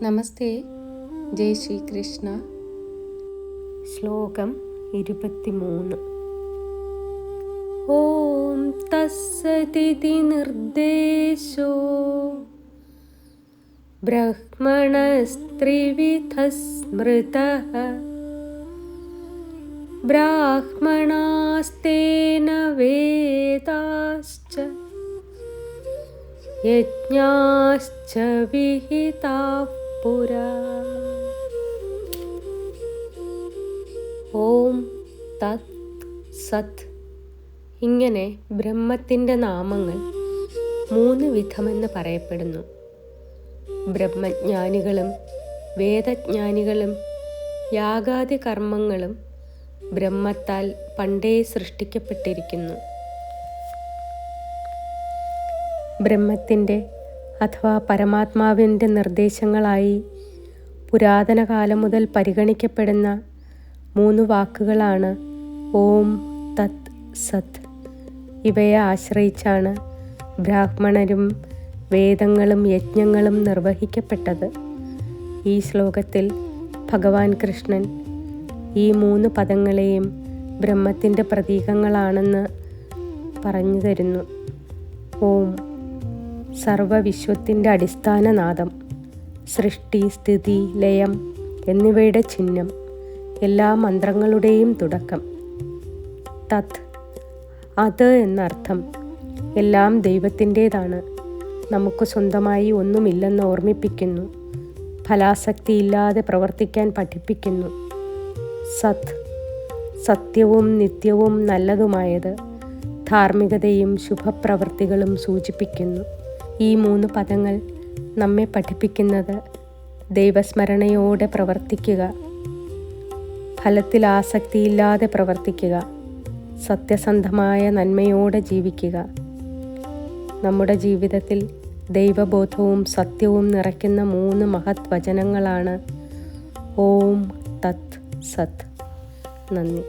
നമസ്തേ. ജയ് ശ്രീകൃഷ്ണ. ശ്ലോകം 23. ഓം തസ്സദിതി നിർദ്ദേശോ ബ്രഹ്മണസ്ത്രിവിധഃ സ്മൃതഃ ബ്രാഹ്മണാസ്തേന വേദാശ്ച യജ്ഞാശ്ച വിഹിതാഃ പുരാ. ഓം തത് സത്. ഇങ്ങനെ ബ്രഹ്മത്തിൻ്റെ നാമങ്ങൾ 3 വിധമെന്ന് പറയപ്പെടുന്നു. ബ്രഹ്മജ്ഞാനികളും വേദജ്ഞാനികളും യാഗാദി കർമ്മങ്ങളും ബ്രഹ്മത്താൽ പണ്ടേ സൃഷ്ടിക്കപ്പെട്ടിരിക്കുന്നു. ബ്രഹ്മത്തിൻ്റെ അഥവാ പരമാത്മാവിൻ്റെ നിർദ്ദേശങ്ങളായി പുരാതന കാലം മുതൽ പരിഗണിക്കപ്പെടുന്ന 3 വാക്കുകളാണ് ഓം തത് സത്. ഇവയെ ആശ്രയിച്ചാണ് ബ്രാഹ്മണരും വേദങ്ങളും യജ്ഞങ്ങളും നിർവഹിക്കപ്പെട്ടത്. ഈ ശ്ലോകത്തിൽ ഭഗവാൻ കൃഷ്ണൻ ഈ 3 പദങ്ങളെയും ബ്രഹ്മത്തിൻ്റെ പ്രതീകങ്ങളാണെന്ന് പറഞ്ഞു തരുന്നു. ഓം സർവവിശ്വത്തിൻ്റെ അടിസ്ഥാന നാദം, സൃഷ്ടി, സ്ഥിതി, ലയം എന്നിവയുടെ ചിഹ്നം, എല്ലാ മന്ത്രങ്ങളുടെയും തുടക്കം. തത്, അത് എന്നർത്ഥം. എല്ലാം ദൈവത്തിൻ്റേതാണ്, നമുക്ക് സ്വന്തമായി ഒന്നുമില്ലെന്ന് ഓർമ്മിപ്പിക്കുന്നു. ഫലാസക്തിയില്ലാതെ പ്രവർത്തിക്കാൻ പഠിപ്പിക്കുന്നു. സത്, സത്യവും നിത്യവും നല്ലതുമായത്, ധാർമ്മികതയും ശുഭപ്രവൃത്തികളും സൂചിപ്പിക്കുന്നു. ഈ 3 പദങ്ങൾ നമ്മെ പഠിപ്പിക്കുന്നത് ദൈവസ്മരണയോടെ പ്രവർത്തിക്കുക, ഫലത്തിൽ ആസക്തിയില്ലാതെ പ്രവർത്തിക്കുക, സത്യസന്ധമായ നന്മയോടെ ജീവിക്കുക. നമ്മുടെ ജീവിതത്തിൽ ദൈവബോധവും സത്യവും നിറയ്ക്കുന്ന 3 മഹത് വചനങ്ങളാണ് ഓം തത് സത്. നന്ദി.